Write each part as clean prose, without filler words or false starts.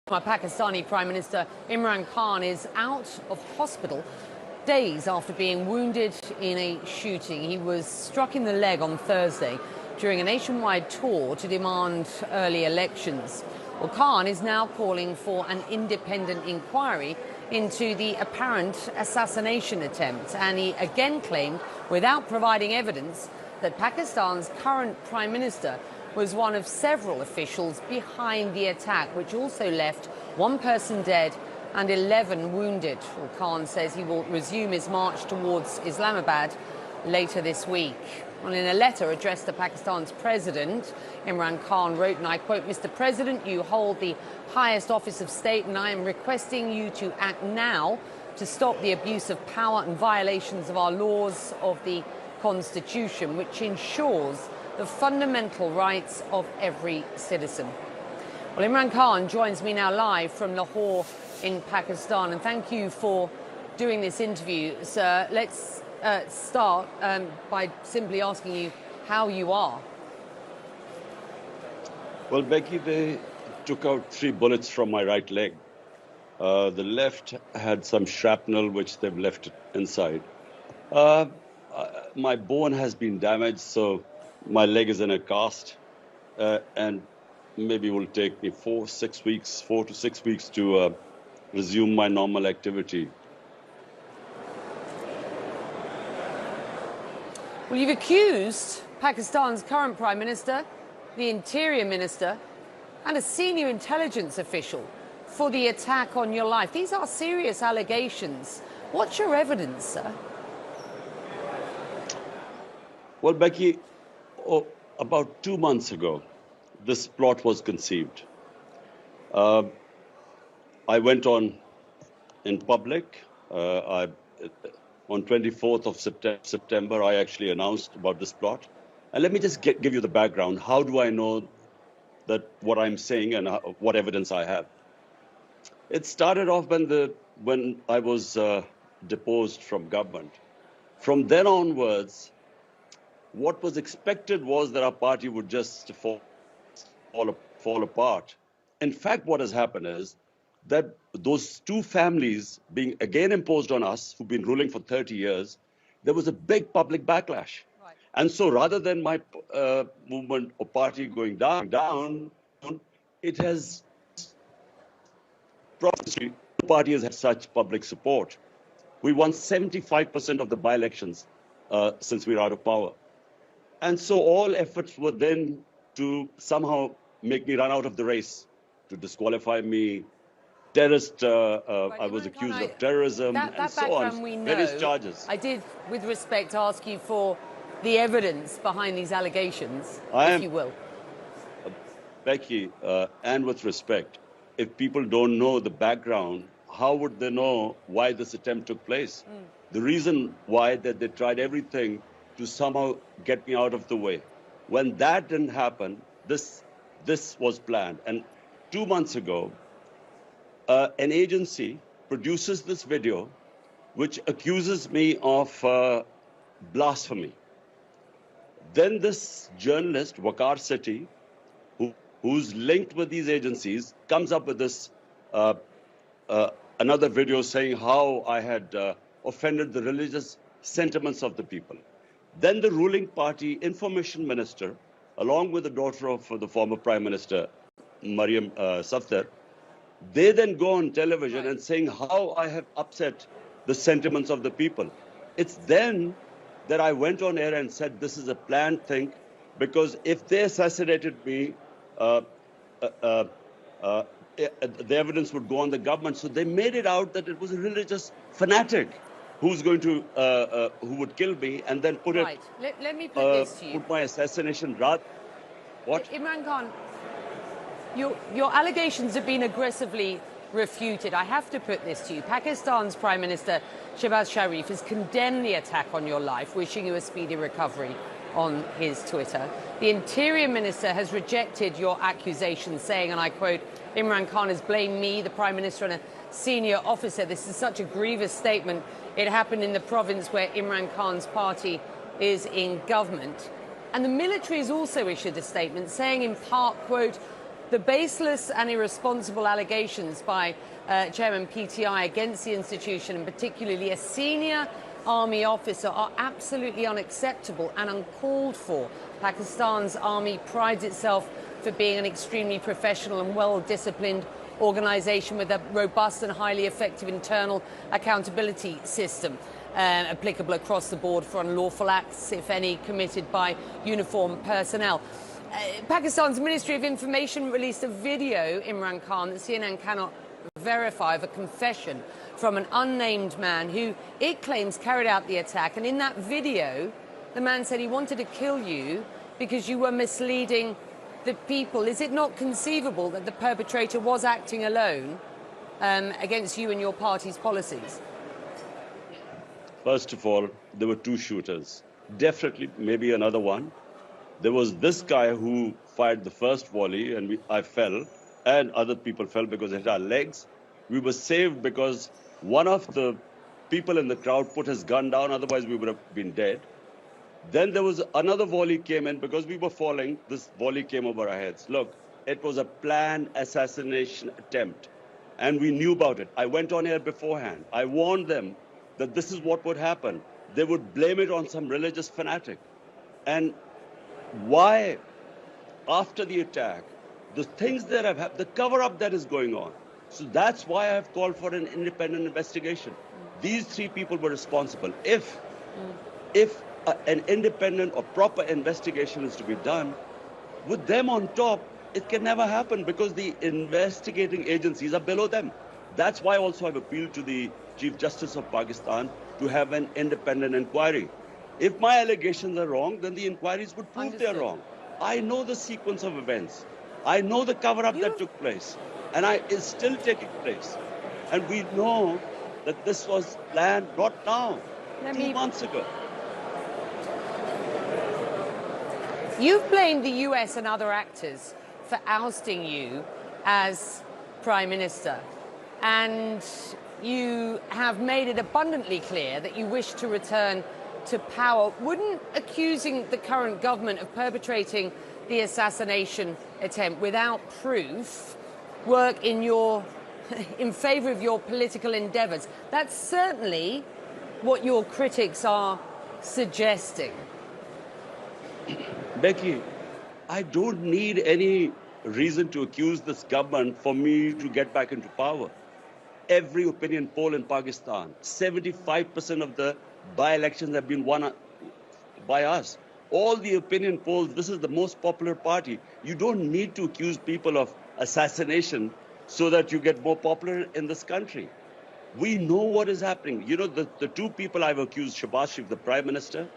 My Pakistani Prime Minister Imran Khan is out of hospital days after being wounded in a shooting. He was struck in the leg on Thursday during a nationwide tour to demand early elections. Well, Khan is now calling for an independent inquiry into the apparent assassination attempt, and he again claimed, without providing evidence, that Pakistan's current Prime Minister was one of several officials behind the attack, which also left one person dead and 11 wounded. Well, Khan says he will resume his march towards Islamabad later this week. Well, in a letter addressed to Pakistan's president, Imran Khan wrote, and I quote, "Mr. President, you hold the highest office of state, and I am requesting you to act now to stop the abuse of power and violations of our laws of the Constitution, which ensures the fundamental rights of every citizen." Well, Imran Khan joins me now live from Lahore in Pakistan, and thank you for doing this interview, sir. Let's start by simply asking you how you are. Well, Becky, they took out 3 bullets from my right leg. The left had some shrapnel, which they've left inside. My bone has been damaged, so my leg is in a cast, and maybe it will take me 4 to 6 weeks to resume my normal activity. Well, you've accused Pakistan's current Prime Minister, the Interior Minister, and a senior intelligence official for the attack on your life. These are serious allegations. What's your evidence, sir? Well, Becky, about 2 months ago, this plot was conceived. I went on in public. On 24th of September, I actually announced about this plot. And let me just give you the background. How do I know that what I'm saying and what evidence I have? It started off when I was deposed from government. From then onwards, what was expected was that our party would just fall apart. In fact, what has happened is that those 2 families being again imposed on us, who've been ruling for 30 years, there was a big public backlash. Right. And so rather than my movement or party going down, it has probably the party has had such public support. We won 75% of the by-elections since we were out of power. And so all efforts were then to somehow make me run out of the race, to disqualify me. Terrorist, I was accused of terrorism and so on, various charges. I did, with respect, ask you for the evidence behind these allegations, if you will. Becky, and with respect, if people don't know the background, how would they know why this attempt took place? The reason why that they tried everything to somehow get me out of the way. When that didn't happen, this was planned. And 2 months ago, an agency produces this video which accuses me of blasphemy. Then this journalist, Waqar Sethi, who's linked with these agencies, comes up with this another video saying how I had offended the religious sentiments of the people. Then the ruling party information minister, along with the daughter of the former Prime Minister, Maryam Safdar, they then go on television and saying how I have upset the sentiments of the people. It's then that I went on air and said this is a planned thing, because if they assassinated me, the evidence would go on the government. So they made it out that it was a religious fanatic who's going to, who would kill me, and then put it. Let me put this to you. Put my assassination right. What? Imran Khan, your allegations have been aggressively refuted. I have to put this to you. Pakistan's Prime Minister Shehbaz Sharif has condemned the attack on your life, wishing you a speedy recovery on his Twitter. The Interior Minister has rejected your accusations, saying, and I quote, "Imran Khan has blamed me, the Prime Minister, and a senior officer. This is such a grievous statement. It happened in the province where Imran Khan's party is in government." And the military has also issued a statement saying, in part, quote, the baseless and irresponsible allegations by Chairman PTI against the institution, and particularly a senior army officer, are absolutely unacceptable and uncalled for. Pakistan's army prides itself for being an extremely professional and well-disciplined organisation with a robust and highly effective internal accountability system applicable across the board for unlawful acts, if any, committed by uniformed personnel. Pakistan's Ministry of Information released a video, Imran Khan, that CNN cannot verify, of a confession from an unnamed man who it claims carried out the attack. And in that video, the man said he wanted to kill you because you were misleading the people. Is it not conceivable that the perpetrator was acting alone against you and your party's policies? First of all, there were two shooters. Definitely, maybe another one. There was this guy who fired the first volley, and I fell, and other people fell because it hit our legs. We were saved because one of the people in the crowd put his gun down, otherwise we would have been dead. Then there was another volley came in because we were falling. This volley came over our heads. Look, it was a planned assassination attempt, and we knew about it. I went on air beforehand. I warned them that this is what would happen. They would blame it on some religious fanatic. And why, after the attack, the things that have happened, the cover-up that is going on. So that's why I have called for an independent investigation. These three people were responsible. If an independent or proper investigation is to be done, with them on top, it can never happen because the investigating agencies are below them. That's why also I've appealed to the Chief Justice of Pakistan to have an independent inquiry. If my allegations are wrong, then the inquiries would prove they're wrong. I know the sequence of events. I know the cover-up that took place, and it's still taking place. And we know that this was planned not now, 2 months ago. You've blamed the US and other actors for ousting you as Prime Minister, and you have made it abundantly clear that you wish to return to power. Wouldn't accusing the current government of perpetrating the assassination attempt without proof work in favour of your political endeavours? That's certainly what your critics are suggesting. Becky, I don't need any reason to accuse this government for me to get back into power. Every opinion poll in Pakistan, 75% of the by-elections have been won by us. All the opinion polls, this is the most popular party. You don't need to accuse people of assassination so that you get more popular in this country. We know what is happening. You know, the two people I've accused, Shahbaz Sharif, the Prime Minister,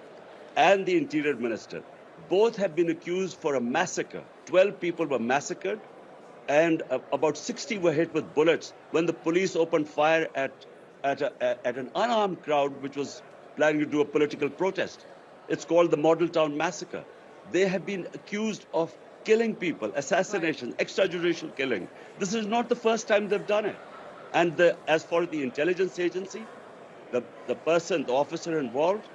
and the Interior Minister, both have been accused for a massacre. 12 people were massacred, and about 60 were hit with bullets when the police opened fire at an unarmed crowd which was planning to do a political protest. It's called the Model Town Massacre. They have been accused of killing people, assassination, extrajudicial killing. This is not the first time they've done it. And as for the intelligence agency, the person, the officer involved,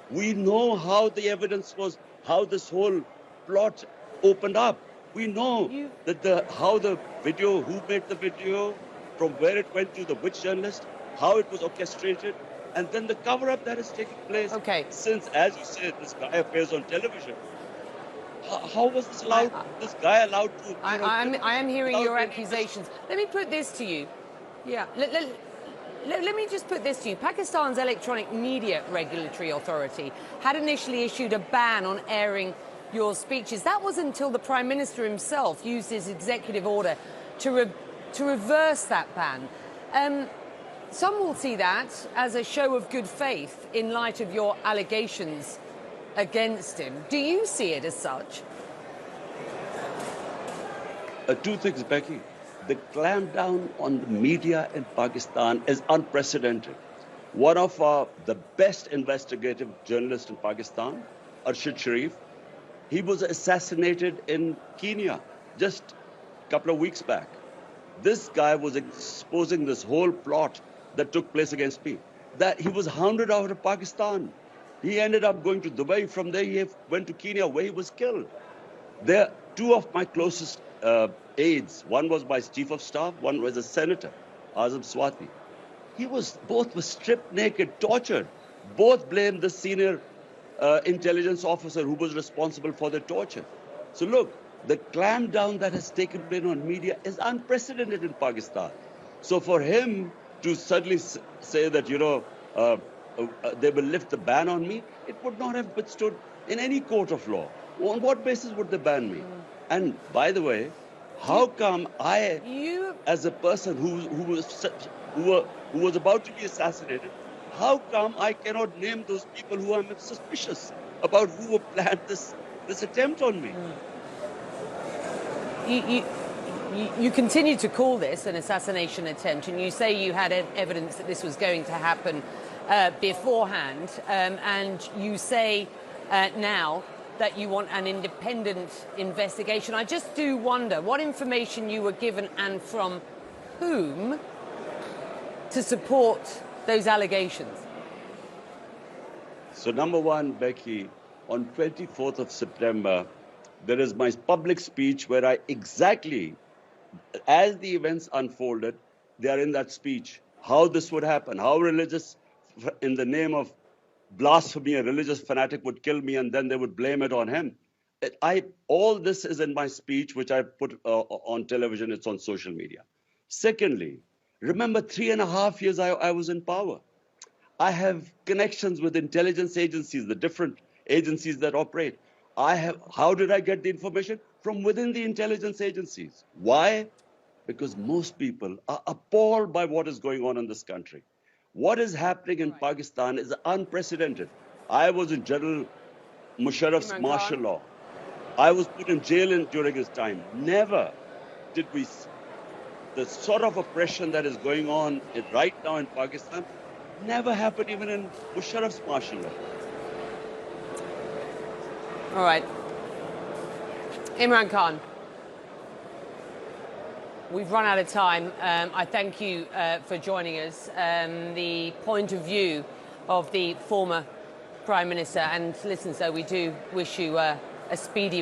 we know how the evidence was, how this whole plot opened up. We know that how the video, who made the video, from where it went to the which journalist, how it was orchestrated, and then the cover-up that is taking place. Okay. Since, as you said, this guy appears on television. How was this allowed? This guy allowed to? I am hearing your accusations. Let me put this to you. Yeah. Let me just put this to you. Pakistan's Electronic Media Regulatory Authority had initially issued a ban on airing your speeches. That was until the Prime Minister himself used his executive order to reverse that ban. Some will see that as a show of good faith in light of your allegations against him. Do you see it as such? Two things, Becky. The clampdown on the media in Pakistan is unprecedented. One of the best investigative journalists in Pakistan, Arshad Sharif, he was assassinated in Kenya just a couple of weeks back. This guy was exposing this whole plot that took place against me. That he was hounded out of Pakistan. He ended up going to Dubai. From there, he went to Kenya, where he was killed. There, two of my closest aides. One was my chief of staff, one was a senator, Azam Swati. Both were stripped naked, tortured. Both blamed the senior intelligence officer who was responsible for the torture. So look, the clampdown that has taken place on media is unprecedented in Pakistan. So for him to suddenly say that, they will lift the ban on me, it would not have withstood in any court of law. On what basis would they ban me? And by the way, how come as a person who was about to be assassinated, how come I cannot name those people who I'm suspicious about who planned this attempt on me? You continue to call this an assassination attempt, and you say you had evidence that this was going to happen beforehand, and you say now that you want an independent investigation. I just do wonder what information you were given and from whom to support those allegations. So number one, Becky, on 24th of September, there is my public speech where I exactly, as the events unfolded, they are in that speech, how this would happen, how religious, in the name of blasphemy, a religious fanatic would kill me and then they would blame it on him. All this is in my speech, which I put on television, it's on social media. Secondly, remember 3.5 years I was in power. I have connections with intelligence agencies, the different agencies that operate. How did I get the information? From within the intelligence agencies. Why? Because most people are appalled by what is going on in this country. What is happening in Pakistan is unprecedented. I was in General Musharraf's martial law. I was put in jail during his time. Never did we see the sort of oppression that is going on right now in Pakistan never happened even in Musharraf's martial law. All right. Imran Khan, we've run out of time. I thank you for joining us. The point of view of the former Prime Minister, and listen, so we do wish you a speedy